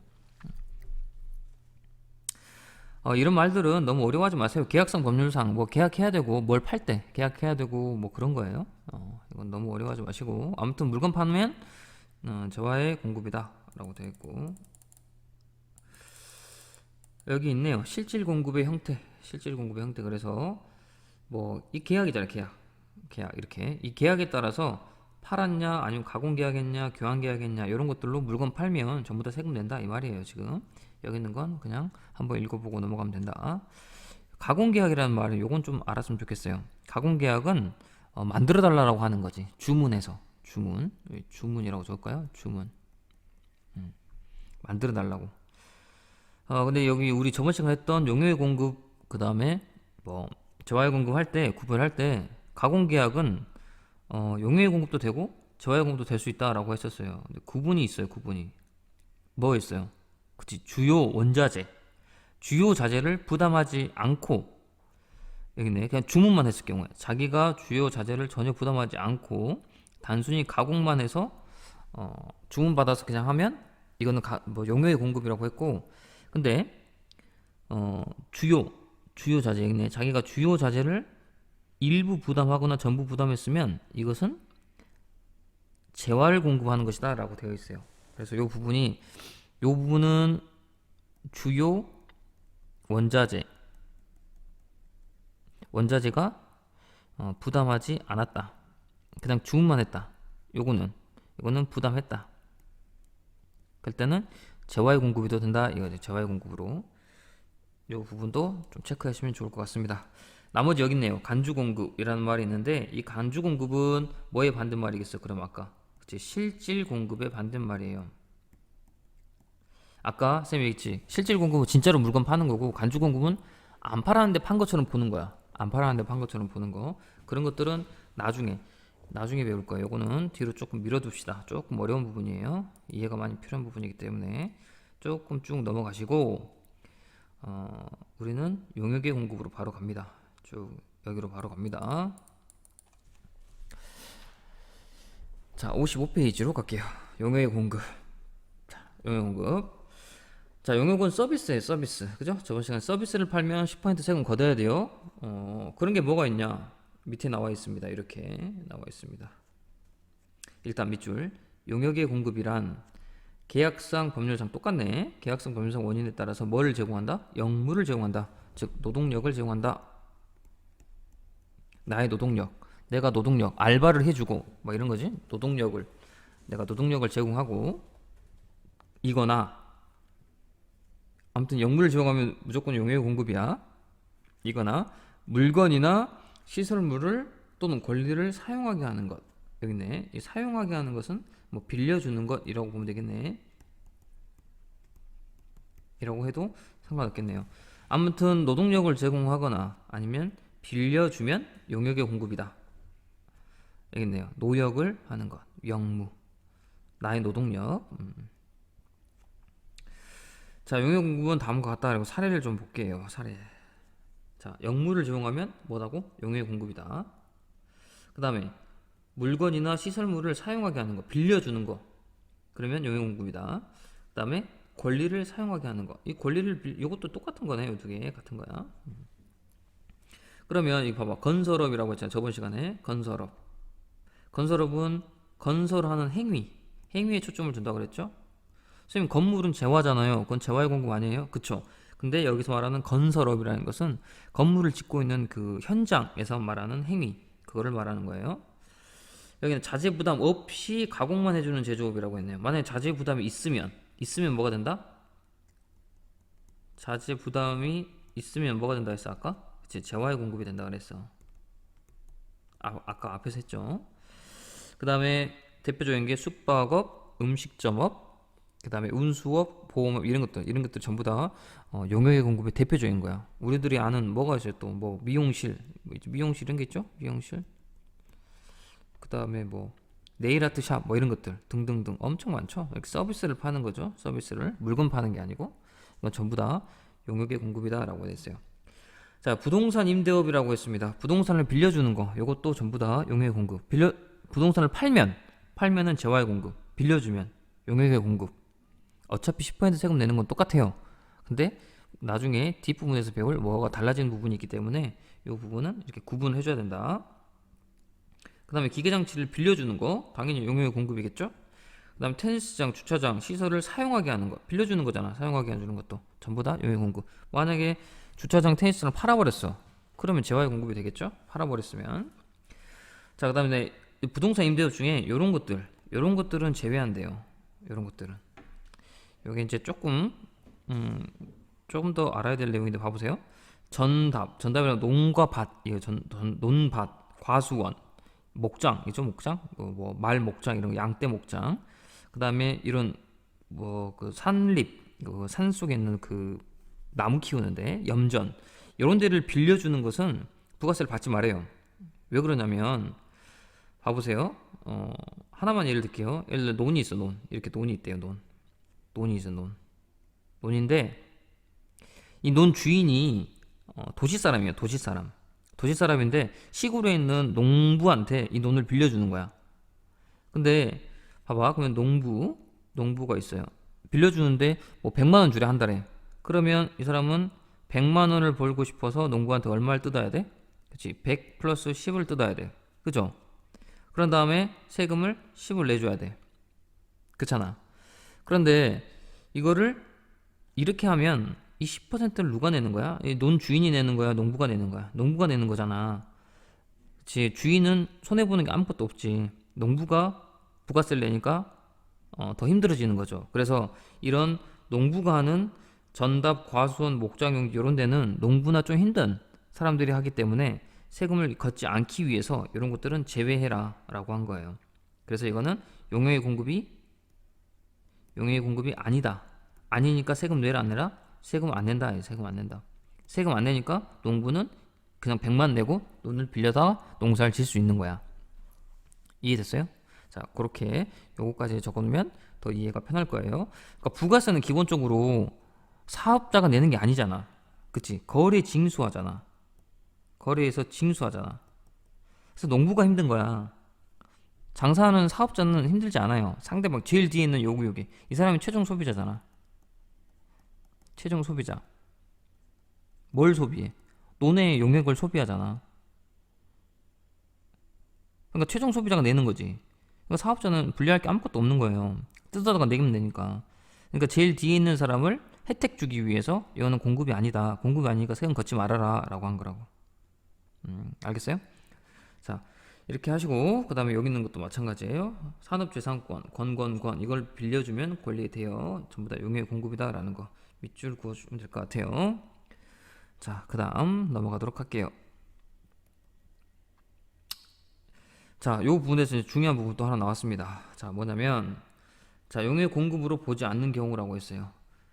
이런 말들은 너무 어려워하지 마세요. 계약상 법률상 뭐 계약해야 되고 뭘 팔 때 계약해야 되고 뭐 그런 거예요. 이건 너무 어려워하지 마시고 아무튼 물건 파면 재화의 공급이다 라고 되어 있고 여기 있네요. 실질 공급의 형태. 그래서 뭐 이 계약이잖아요. 계약 이렇게 이 계약에 따라서 팔았냐 아니면 가공 계약했냐 교환 계약했냐 이런 것들로 물건 팔면 전부 다 세금 낸다 이 말이에요. 지금 여기 있는 건 그냥 한번 읽어보고 넘어가면 된다. 가공 계약이라는 말은 요건 좀 알았으면 좋겠어요. 가공 계약은 만들어 달라고 하는 거지. 주문해서 주문이라고 적을까요? 주문 만들어 달라고. 근데 여기 우리 저번 시간에 했던 용역의 공급 그 다음에 뭐 재화의 공급할 때 구별할 때 가공 계약은 용역의 공급도 되고 재화의 공급도 될 수 있다라고 했었어요. 근데 구분이 있어요. 구분이 뭐 있어요? 그치, 주요 원자재 주요 자재를 부담하지 않고 여기네 그냥 주문만 했을 경우에 자기가 주요 자재를 전혀 부담하지 않고 단순히 가공만 해서 주문 받아서 그냥 하면 이거는 뭐 용역의 공급이라고 했고 근데 주요 자재 여기네 자기가 주요 자재를 일부 부담하거나 전부 부담했으면 이것은 재화를 공급하는 것이다 라고 되어 있어요. 그래서 요 부분은 주요 원자재가 부담하지 않았다. 그냥 주문만 했다. 이거는 부담했다. 그럴 때는 재화의 공급이 더 된다. 이거죠. 재화의 공급으로. 이 부분도 좀 체크하시면 좋을 것 같습니다. 나머지 여기 있네요. 간주 공급이라는 말이 있는데 이 간주 공급은 뭐의 반대말이겠어? 그럼 아까 그치? 실질 공급의 반대말이에요. 아까 쌤이 얘기했지. 실질 공급은 진짜로 물건 파는 거고 간주 공급은 안 팔았는데 판 것처럼 보는 거야. 안 팔았는데 판 것처럼 보는 거. 그런 것들은 나중에 배울 거예요. 요거는 뒤로 조금 밀어둡시다. 조금 어려운 부분이에요. 이해가 많이 필요한 부분이기 때문에 조금 쭉 넘어가시고 우리는 용역의 공급으로 바로 갑니다. 쭉 여기로 바로 갑니다. 자, 55페이지로 갈게요. 용역의 공급. 용역공급. 자, 용역은 서비스예요, 서비스. 그죠? 저번 시간에 서비스를 팔면 10% 세금 걷어야 돼요. 그런 게 뭐가 있냐? 밑에 나와 있습니다. 이렇게 나와 있습니다. 일단 밑줄. 용역의 공급이란 계약상 법률상 똑같네. 계약상 법률상 원인에 따라서 뭐를 제공한다? 역무를 제공한다. 즉 노동력을 제공한다. 나의 노동력, 내가 노동력, 알바를 해주고 뭐 이런 거지. 노동력을 내가 노동력을 제공하고 이거나 아무튼 역무를 제공하면 무조건 용역의 공급이야. 이거나 물건이나 시설물을 또는 권리를 사용하게 하는 것. 여기 있네. 이 사용하게 하는 것은 뭐 빌려주는 것이라고 보면 되겠네. 이라고 해도 상관없겠네요. 아무튼 노동력을 제공하거나 아니면 빌려주면 용역의 공급이다. 여기 있네요. 노역을 하는 것. 역무. 나의 노동력. 자, 용역 공급은 다음과 같다. 그리고 사례를 좀 볼게요. 사례. 자, 역무를 제공하면 뭐라고? 용역의 공급이다. 그 다음에 물건이나 시설물을 사용하게 하는 거, 빌려주는 거. 그러면 용역 공급이다. 그 다음에 권리를 사용하게 하는 거. 이 권리를 이것도 똑같은 거네. 이 두 개 같은 거야. 그러면 이거 봐봐. 건설업이라고 했잖아. 저번 시간에 건설업. 건설업은 건설하는 행위에 초점을 둔다고 그랬죠. 선생님 건물은 재화잖아요. 그건 재화의 공급 아니에요? 그쵸? 근데 여기서 말하는 건설업이라는 것은 건물을 짓고 있는 그 현장에서 말하는 행위, 그거를 말하는 거예요. 여기는 자재 부담 없이 가공만 해주는 제조업이라고 했네요. 만약에 자재 부담이 있으면 뭐가 된다? 자재 부담이 있으면 뭐가 된다 했어 아까? 그치, 재화의 공급이 된다 그랬어. 아까 앞에서 했죠. 그 다음에 대표적인 게 숙박업, 음식점업, 그 다음에 운수업, 보험업 이런 것들 전부 다 용역의 공급의 대표적인 거야. 우리들이 아는 뭐가 있어요? 또 뭐 미용실 이런 게 있죠? 미용실. 그 다음에 뭐 네일아트 샵 뭐 이런 것들 등등등 엄청 많죠. 이렇게 서비스를 파는 거죠. 서비스를 물건 파는 게 아니고 이건 전부 다 용역의 공급이다 라고 했어요. 자, 부동산 임대업이라고 했습니다. 부동산을 빌려주는 거 이것도 전부 다 용역의 공급. 부동산을 팔면은 재화의 공급, 빌려주면 용역의 공급. 어차피 10% 세금 내는 건 똑같아요. 근데 나중에 뒷부분에서 배울 뭐가 달라지는 부분이 있기 때문에 이 부분은 이렇게 구분해 줘야 된다. 그 다음에 기계장치를 빌려주는 거 당연히 용역의 공급이겠죠. 그 다음에 테니스장, 주차장, 시설을 사용하게 하는 거 빌려주는 거잖아. 사용하게 해주는 것도 전부 다 용역의 공급. 만약에 주차장, 테니스장을 팔아버렸어. 그러면 재화의 공급이 되겠죠. 팔아버렸으면. 자, 그 다음에 부동산 임대업 중에 이런 것들은 제외한대요. 이런 것들은 여기 이제 조금 더 알아야 될 내용인데 봐보세요. 전답이랑 논과 밭, 이거 논밭, 과수원, 목장, 이죠 목장, 뭐 말 목장 이런 거, 양떼 목장. 그 다음에 이런 뭐 그 산립, 그 산 속에 있는 그 나무 키우는데 염전 이런 데를 빌려주는 것은 부가세를 받지 말아요. 왜 그러냐면 봐보세요. 하나만 예를 들게요. 예를 들어 논이 있어. 이렇게 논이 있대요. 논이 있어. 논인데 이 논 주인이 도시 사람이에요. 도시 사람인데 시골에 있는 농부한테 이 논을 빌려주는 거야. 근데 봐봐. 그러면 농부가 있어요. 빌려주는데 뭐 100만 원 주래 한 달에. 그러면 이 사람은 100만 원을 벌고 싶어서 농부한테 얼마를 뜯어야 돼? 그치? 100 플러스 10을 뜯어야 돼. 그죠? 그런 다음에 세금을 10을 내줘야 돼. 그렇잖아. 그런데 이거를 이렇게 하면 이 10%를 누가 내는 거야? 이 논 주인이 내는 거야? 농부가 내는 거야? 농부가 내는 거잖아. 그치? 주인은 손해보는 게 아무것도 없지. 농부가 부가세를 내니까 더 힘들어지는 거죠. 그래서 이런 농부가 하는 전답, 과수원, 목장용 이런 데는 농부나 좀 힘든 사람들이 하기 때문에 세금을 걷지 않기 위해서 이런 것들은 제외해라 라고 한 거예요. 그래서 이거는 용역의 공급이 아니다. 아니니까 세금 내라 안 내라? 세금 안 낸다. 세금 안 낸다. 세금 안 내니까 농부는 그냥 100만 내고 돈을 빌려다 농사를 질 수 있는 거야. 이해됐어요? 자, 그렇게 요거까지 적어놓으면 더 이해가 편할 거예요. 그러니까 부가세는 기본적으로 사업자가 내는 게 아니잖아. 그치? 거래에서 징수하잖아. 그래서 농부가 힘든 거야. 장사하는 사업자는 힘들지 않아요. 상대방 제일 뒤에 있는 요구. 이 사람이 최종 소비자잖아. 최종 소비자. 뭘 소비해? 너네 용액을 소비하잖아. 그러니까 최종 소비자가 내는 거지. 그러니까 사업자는 분리할 게 아무것도 없는 거예요. 뜯어다가 내면 되니까. 그러니까 제일 뒤에 있는 사람을 혜택 주기 위해서 이거는 공급이 아니다. 공급이 아니니까 세금 걷지 말아라 라고 한 거라고. 알겠어요? 자, 이렇게 하시고 그 다음에 여기 있는 것도 마찬가지예요. 산업재산권, 권 이걸 빌려주면 권리대여 전부 다 용의 공급이다 라는 거 밑줄 그어주면 될 것 같아요. 자, 그 다음 넘어가도록 할게요. 자, 요 부분에서 이제 중요한 부분 또 하나 나왔습니다. 자, 뭐냐면 자, 용의 공급으로 보지 않는 경우라고 했어요.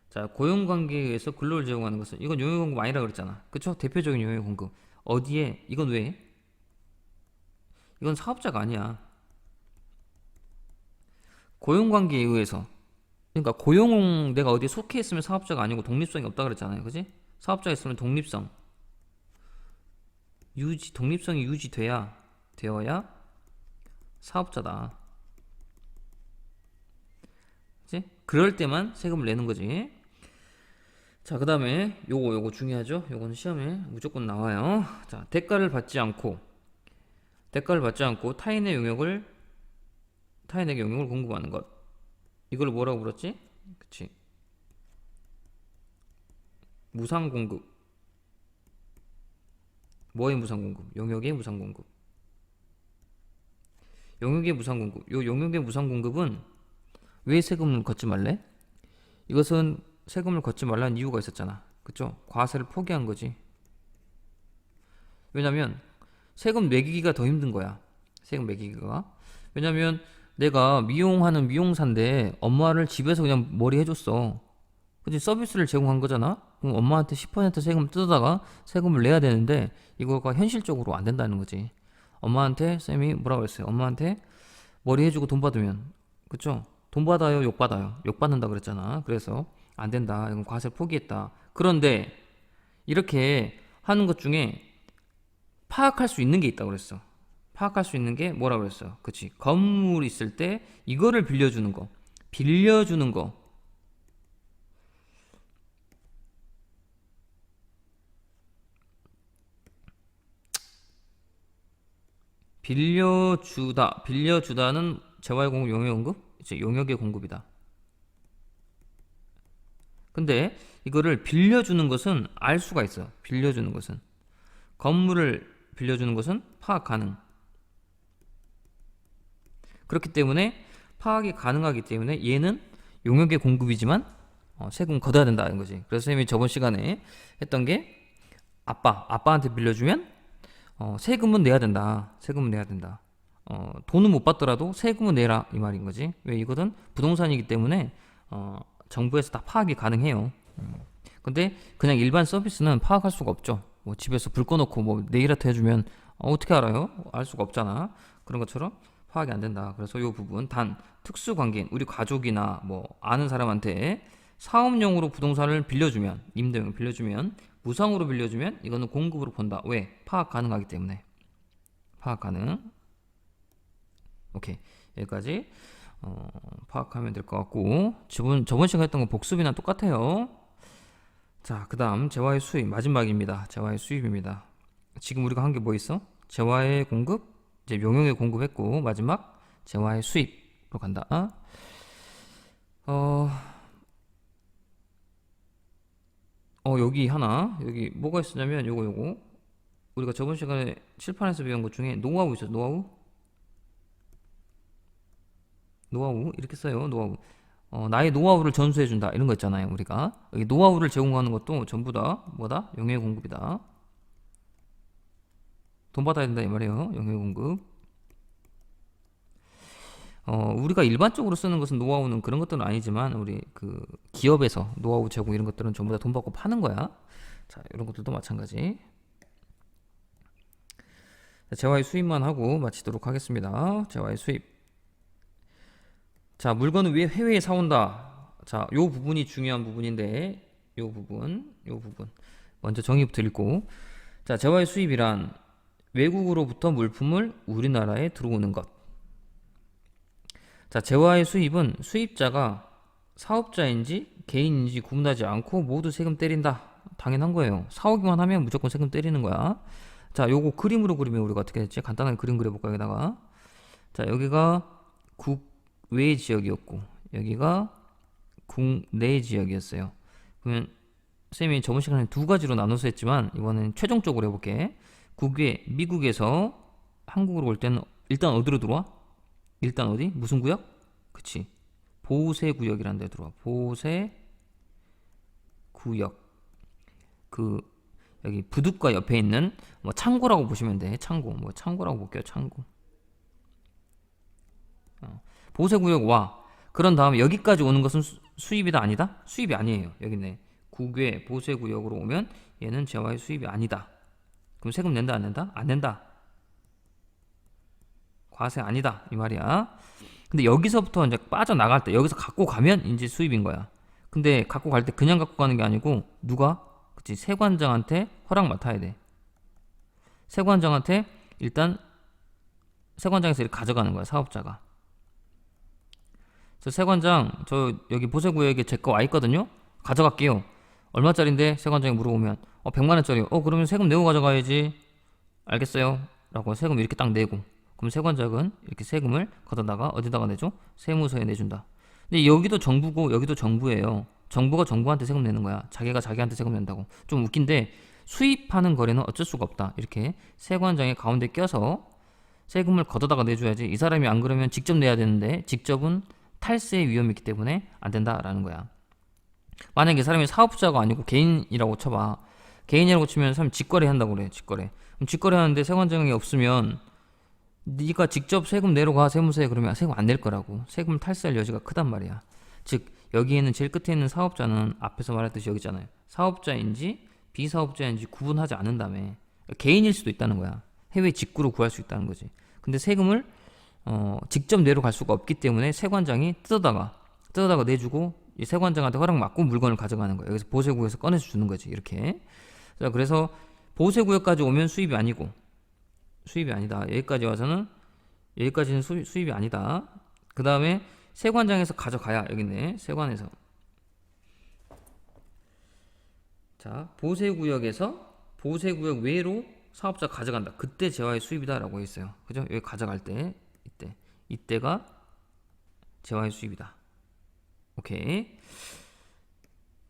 자, 고용관계에 의해서 근로를 제공하는 것은 이건 용의 공급 아니라 그랬잖아. 그쵸? 대표적인 용의 공급. 어디에? 이건 왜? 이건 사업자가 아니야. 고용관계에 의해서. 그러니까 고용 내가 어디에 속해 있으면 사업자가 아니고 독립성이 없다 그랬잖아요. 그지? 사업자가 있으면 독립성. 독립성이 되어야 사업자다. 그치? 그럴 때만 세금을 내는 거지. 자, 그 다음에 요거 중요하죠. 요거는 시험에 무조건 나와요. 자, 대가를 받지 않고 타인에게 용역을 공급하는 것. 이걸 뭐라고 불렀지? 그치? 무상 공급. 뭐의 무상 공급? 용역의 무상 공급. 용역의 무상 공급. 요 용역의 무상 공급은 왜 세금을 걷지 말래? 이것은 세금을 걷지 말라는 이유가 있었잖아. 그쵸? 과세를 포기한 거지. 왜냐면 세금 매기기가 더 힘든 거야. 세금 매기기가. 왜냐면 내가 미용하는 미용사인데 엄마를 집에서 그냥 머리 해줬어. 그치? 서비스를 제공한 거잖아. 그럼 엄마한테 10% 세금 뜯어다가 세금을 내야 되는데 이거가 현실적으로 안 된다는 거지. 엄마한테 쌤이 뭐라고 그랬어요? 엄마한테 머리 해주고 돈 받으면, 그쵸? 돈 받아요, 욕 받아요? 욕 받는다 그랬잖아. 그래서 안 된다. 이건 과세를 포기했다. 그런데 이렇게 하는 것 중에 파악할 수 있는 게 있다고 그랬어. 파악할 수 있는 게 뭐라고 그랬어? 그치? 건물 있을 때 이거를 빌려주는 거. 빌려주는 거. 빌려주다는 재화의 공급, 용역의 공급? 이제 용역의 공급이다. 근데 이거를 빌려주는 것은 알 수가 있어. 빌려주는 것은. 건물을 빌려주는 것은 파악 가능. 그렇기 때문에 파악이 가능하기 때문에 얘는 용역의 공급이지만 세금 걷어야 된다는 거지. 그래서 선생님이 저번 시간에 했던 게 아빠한테 빌려주면 세금은 내야 된다. 세금은 내야 된다. 돈은 못 받더라도 세금은 내라 이 말인 거지. 왜 이거는 부동산이기 때문에 정부에서 다 파악이 가능해요. 근데 그냥 일반 서비스는 파악할 수가 없죠. 뭐 집에서 불 꺼놓고 뭐 네일아트 해주면 어떻게 알아요? 알 수가 없잖아. 그런 것처럼 파악이 안 된다. 그래서 이 부분 단 특수관계인 우리 가족이나 뭐 아는 사람한테 사업용으로 부동산을 빌려주면 임대용 빌려주면 무상으로 빌려주면 이거는 공급으로 본다. 왜? 파악 가능하기 때문에. 파악 가능. 오케이. 여기까지 파악하면 될 것 같고 저번 시간에 했던 거 복습이나 똑같아요. 자, 그 다음 재화의 수입 마지막입니다. 재화의 수입입니다. 지금 우리가 한 게 뭐 있어? 재화의 공급, 이제 용역의 공급했고 마지막 재화의 수입으로 간다. 여기 하나 여기 뭐가 있었냐면 요거 우리가 저번 시간에 칠판에서 배운 것 중에 노하우 있었어. 노하우 이렇게 써요. 노하우. 나의 노하우를 전수해준다 이런 거 있잖아요. 우리가 여기 노하우를 제공하는 것도 전부 다 뭐다? 용역 공급이다. 돈 받아야 된다 이 말이에요. 용역 공급. 우리가 일반적으로 쓰는 것은 노하우는 그런 것들은 아니지만 우리 그 기업에서 노하우 제공 이런 것들은 전부 다 돈 받고 파는 거야. 자, 이런 것들도 마찬가지. 재화의 수입만 하고 마치도록 하겠습니다. 재화의 수입. 자, 물건은 왜 해외에 사온다. 자, 요 부분이 중요한 부분인데 요 부분 먼저 정의부터 읽고. 자, 재화의 수입이란 외국으로부터 물품을 우리나라에 들어오는 것. 자, 재화의 수입은 수입자가 사업자인지 개인인지 구분하지 않고 모두 세금 때린다. 당연한 거예요. 사오기만 하면 무조건 세금 때리는 거야. 자, 요거 그림으로 그리면 우리가 어떻게 됐지? 간단하게 그림 그려볼까, 여기다가. 자, 여기가 국외 지역이었고, 여기가 국내 지역이었어요. 그러면 쌤이 저번 시간에 두 가지로 나눠서 했지만, 이번엔 최종적으로 해볼게. 국외, 미국에서 한국으로 올 때는 일단 어디로 들어와? 일단 어디? 무슨 구역? 그치. 보세구역이라는 데 들어와. 보세구역. 그 여기 부둣가 옆에 있는 뭐 창고라고 보시면 돼. 창고. 뭐 창고라고 볼게요. 창고. 보세구역 와. 그런 다음에 여기까지 오는 것은 수입이다 아니다? 수입이 아니에요. 여기 있네. 국외 보세구역으로 오면 얘는 재화의 수입이 아니다. 그럼 세금 낸다 안 낸다? 안 낸다. 과세 아니다 이 말이야. 근데 여기서부터 이제 빠져나갈 때 여기서 갖고 가면 이제 수입인 거야. 근데 갖고 갈 때 그냥 갖고 가는 게 아니고 누가? 그치, 세관장한테 허락 맡아야 돼. 세관장한테 일단 세관장에서 이렇게 가져가는 거야, 사업자가. 저 세관장 저 여기 보세구역에 제 거 와 있거든요. 가져갈게요. 얼마짜린데? 세관장이 물어보면 100만 원짜리요. 그러면 세금 내고 가져가야지. 알겠어요 라고 세금 이렇게 딱 내고, 그럼 세관장은 이렇게 세금을 걷어다가 어디다가 내줘? 세무서에 내준다. 근데 여기도 정부고 여기도 정부예요. 정부가 정부한테 세금 내는 거야. 자기가 자기한테 세금 낸다고. 좀 웃긴데 수입하는 거래는 어쩔 수가 없다. 이렇게 세관장의 가운데 껴서 세금을 걷어다가 내줘야지. 이 사람이 안 그러면 직접 내야 되는데 직접은 탈세의 위험이 있기 때문에 안 된다라는 거야. 만약에 이 사람이 사업자가 아니고 개인이라고 쳐봐. 개인이라고 치면 사람이 직거래 한다고 그래. 직거래. 그럼 직거래 하는데 세관장이 없으면 네가 직접 세금 내러 가 세무서에. 그러면 세금 안 낼 거라고. 세금 탈세할 여지가 크단 말이야. 즉 여기에는 제일 끝에 있는 사업자는 앞에서 말했듯이 여기 있잖아요. 사업자인지 비사업자인지 구분하지 않은 다음에 개인일 수도 있다는 거야. 해외 직구로 구할 수 있다는 거지. 근데 세금을 직접 내러 갈 수가 없기 때문에 세관장이 뜯어다가 내주고 이 세관장한테 허락 받고 물건을 가져가는 거야. 여기서 보세구역에서 꺼내서 주는 거지. 이렇게. 자, 그래서 보세구역까지 오면 수입이 아니고, 수입이 아니다. 여기까지 와서는 여기까지는 수입이 아니다. 그 다음에 세관장에서 가져가야. 여기 있네. 세관에서. 자, 보세구역에서 보세구역 외로 사업자 가져간다. 그때 재화의 수입이다 라고 했어요. 그죠? 여기 가져갈 때 이때가 재화의 수입이다. 오케이.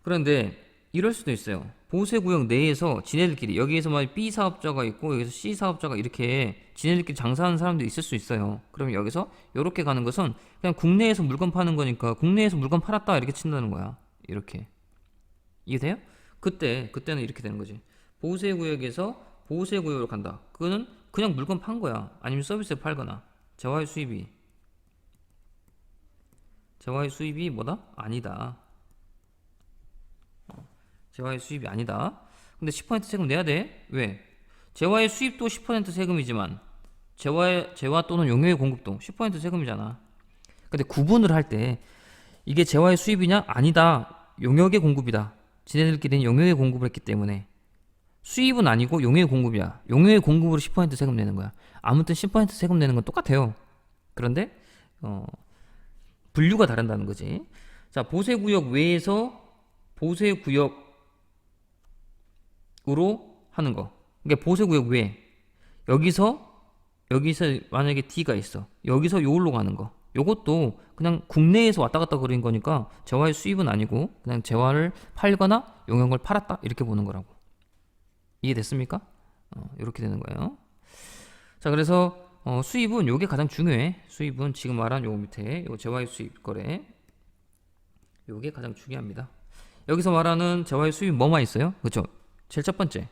그런데 이럴 수도 있어요. 보세구역 내에서 지네들끼리, 여기에서만 B 사업자가 있고 여기서 C 사업자가 이렇게 지네들끼리 장사하는 사람도 있을 수 있어요. 그러면 여기서 이렇게 가는 것은 그냥 국내에서 물건 파는 거니까 국내에서 물건 팔았다 이렇게 친다는 거야. 이렇게. 이해돼요? 그때는 이렇게 되는 거지. 보세구역에서 보세구역으로 간다. 그거는 그냥 물건 판 거야. 아니면 서비스를 팔거나. 재화의 수입이 뭐다? 아니다. 재화의 수입이 아니다. 근데 10% 세금 내야 돼. 왜? 재화의 수입도 10% 세금이지만 재화 또는 용역의 공급도 10% 세금이잖아. 근데 구분을 할 때 이게 재화의 수입이냐? 아니다. 용역의 공급이다. 지네들끼리는 용역의 공급을 했기 때문에 수입은 아니고 용역의 공급이야. 용역의 공급으로 10% 세금 내는 거야. 아무튼 10% 세금 내는 건 똑같아요. 그런데 분류가 다른다는 거지. 자, 보세구역 외에서 보세구역으로 하는 거. 그러니까 보세구역 외에 여기서 만약에 D가 있어. 여기서 요걸로 가는 거. 요것도 그냥 국내에서 왔다 갔다 그린 거니까 재화의 수입은 아니고 그냥 재화를 팔거나 용역을 팔았다 이렇게 보는 거라고. 이해됐습니까? 이렇게 되는 거예요. 자, 그래서 수입은 요게 가장 중요해. 수입은 지금 말한 요 밑에 요 재화의 수입 거래, 요게 가장 중요합니다. 여기서 말하는 재화의 수입 뭐만 있어요? 그렇죠? 제일 첫 번째,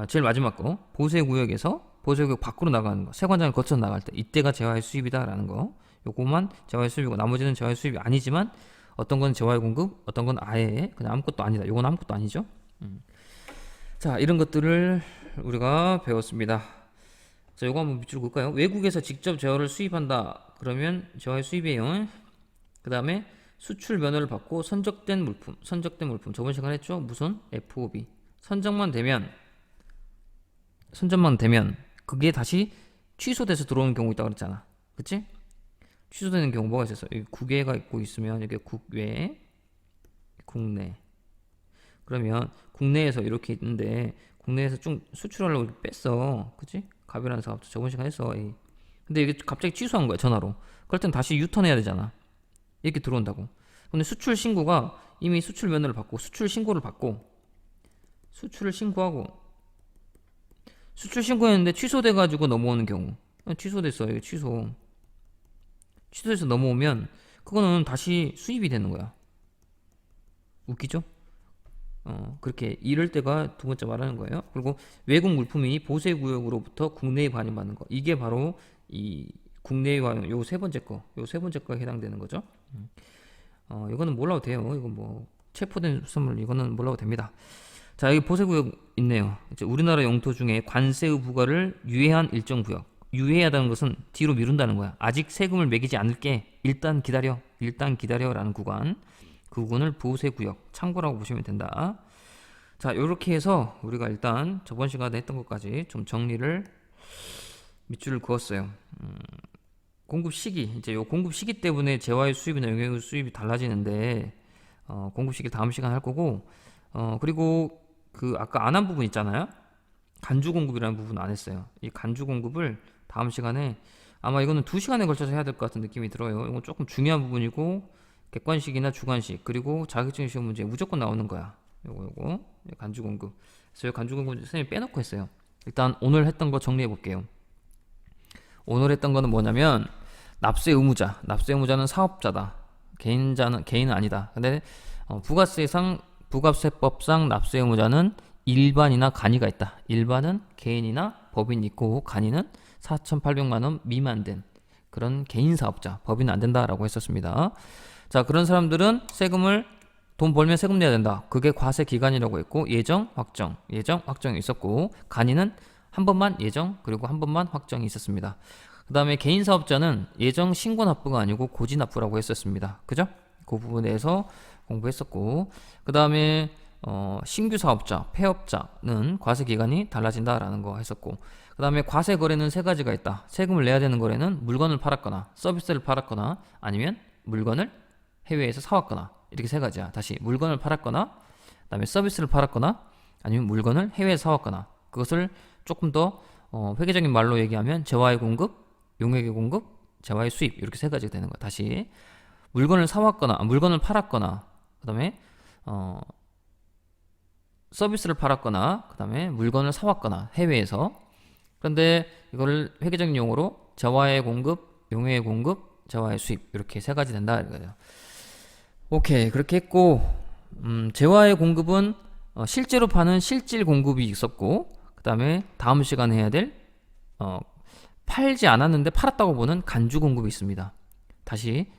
제일 마지막 거, 보세구역에서 보세구역 밖으로 나가는 거, 세관장을 거쳐 나갈 때 이때가 재화의 수입이다라는 거. 요거만 재화의 수입이고 나머지는 재화의 수입이 아니지만 어떤 건 재화의 공급, 어떤 건 아예 그냥 아무것도 아니다. 요건 아무것도 아니죠. 자, 이런 것들을 우리가 배웠습니다. 자, 요거 한번 밑줄 그을까요? 외국에서 직접 재화를 수입한다. 그러면 재화의 수입이에요. 그 다음에 수출 면허를 받고 선적된 물품. 저번 시간에 했죠? 무슨? FOB. 선정만 되면 그게 다시 취소돼서 들어오는 경우 있다고 그랬잖아. 그치? 취소되는 경우 뭐가 있었어? 여기 국외가 있고 있으면 여기 국외, 국내. 그러면 국내에서 이렇게 있는데 국내에서 좀 수출하려고 이렇게 뺐어. 그치? 갑이라는 사업자 저번 시간에 했어. 에이. 근데 이게 갑자기 취소한 거야, 전화로. 그럴 땐 다시 유턴해야 되잖아. 이렇게 들어온다고. 근데 수출 신고가 이미 수출 면허를 받고 수출 신고를 받고 수출을 신고하고 수출 신고했는데 취소돼 가지고 넘어오는 경우. 취소됐어. 이거 취소해서 넘어오면 그거는 다시 수입이 되는 거야. 웃기죠? 그렇게 이럴 때가 두 번째 말하는 거예요. 그리고 외국 물품이 보세 구역으로부터 국내에 반입받는 거. 이게 바로 이 국내에 관한 요 세 번째 거. 요 세 번째 거에 해당되는 거죠. 이거는 몰라도 돼요. 이건 뭐 체포된 수산물 이거는 몰라도 됩니다. 자, 여기 보세 구역 있네요. 이제 우리나라 영토 중에 관세의 부과를 유예한 일정 구역. 유예하다는 것은 뒤로 미룬다는 거야. 아직 세금을 매기지 않을게. 일단 기다려. 일단 기다려라는 구간. 그 구간을 보세 구역 참고라고 보시면 된다. 자, 요렇게 해서 우리가 일단 저번 시간에 했던 것까지 좀 정리를 밑줄을 그었어요. 공급 시기, 이제 요 공급 시기 때문에 재화의 수입이나 용액의 수입이 달라지는데 공급 시기 다음 시간 할 거고, 그리고 그 아까 안 한 부분 있잖아요. 간주 공급이라는 부분 안 했어요. 이 간주 공급을 다음 시간에 아마 이거는 2시간에 걸쳐서 해야 될 것 같은 느낌이 들어요. 이건 조금 중요한 부분이고 객관식이나 주관식 그리고 자격증 시험 문제 무조건 나오는 거야. 요거 간주 공급. 그래서 이 간주 공급 선생님이 빼놓고 했어요. 일단 오늘 했던 거 정리해 볼게요. 오늘 했던 거는 뭐냐면 납세 의무자. 납세 의무자는 사업자다. 개인은 아니다. 근데 부가세법상 납세 의무자는 일반이나 간이가 있다. 일반은 개인이나 법인 있고 간이는 4,800만 원 미만 된 그런 개인 사업자. 법인은 안 된다라고 했었습니다. 자, 그런 사람들은 돈 벌면 세금 내야 된다. 그게 과세 기간이라고 했고 예정 확정이 있었고 간이는 한 번만 예정 그리고 한 번만 확정이 있었습니다. 그 다음에 개인 사업자는 예정 신고 납부가 아니고 고지 납부라고 했었습니다. 그죠? 그 부분에서 공부했었고 그 다음에 신규 사업자, 폐업자는 과세 기간이 달라진다라는 거 했었고 그 다음에 과세 거래는 세 가지가 있다. 세금을 내야 되는 거래는 물건을 팔았거나 서비스를 팔았거나 아니면 물건을 해외에서 사왔거나 이렇게 세 가지야. 다시 물건을 팔았거나 그 다음에 서비스를 팔았거나 아니면 물건을 해외에서 사왔거나 그것을 조금 더 회계적인 말로 얘기하면 재화의 공급, 용액의 공급, 재화의 수입 이렇게 세 가지가 되는 거야. 다시 물건을 사왔거나 물건을 팔았거나 그 다음에 서비스를 팔았거나 그 다음에 물건을 사왔거나 해외에서 그런데 이거를 회계적인 용어로 재화의 공급, 용액의 공급, 재화의 수입 이렇게 세 가지 된다 이거예요. 오케이 그렇게 했고 재화의 공급은 실제로 파는 실질 공급이 있었고 그 다음에 다음 시간에 해야 될 팔지 않았는데 팔았다고 보는 간주 공급이 있습니다. 다시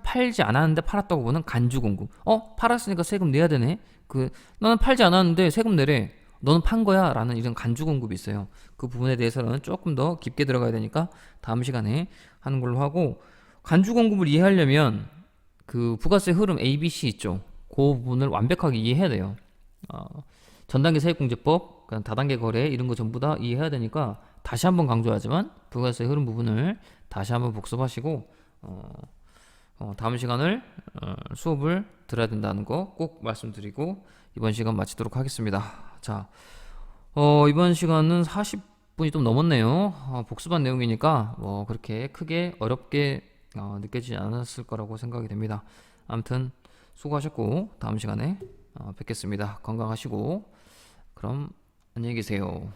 팔지 않았는데 팔았다고 보는 간주 공급. 팔았으니까 세금 내야 되네. 너는 팔지 않았는데 세금 내래. 너는 판 거야 라는 이런 간주 공급이 있어요. 그 부분에 대해서는 조금 더 깊게 들어가야 되니까 다음 시간에 하는 걸로 하고 간주 공급을 이해하려면 그 부가세 흐름 ABC 있죠. 그 부분을 완벽하게 이해해야 돼요. 전단계 세액공제법, 다단계 거래 이런 거 전부 다 이해해야 되니까 다시 한번 강조하지만 부가세 흐름 부분을 다시 한번 복습하시고 다음 시간을 수업을 들어야 된다는 거 꼭 말씀드리고 이번 시간 마치도록 하겠습니다. 자, 이번 시간은 40분이 좀 넘었네요. 복습한 내용이니까 뭐 그렇게 크게 어렵게 느껴지지 않았을 거라고 생각이 됩니다. 아무튼 수고하셨고 다음 시간에 뵙겠습니다. 건강하시고 그럼 안녕히 계세요.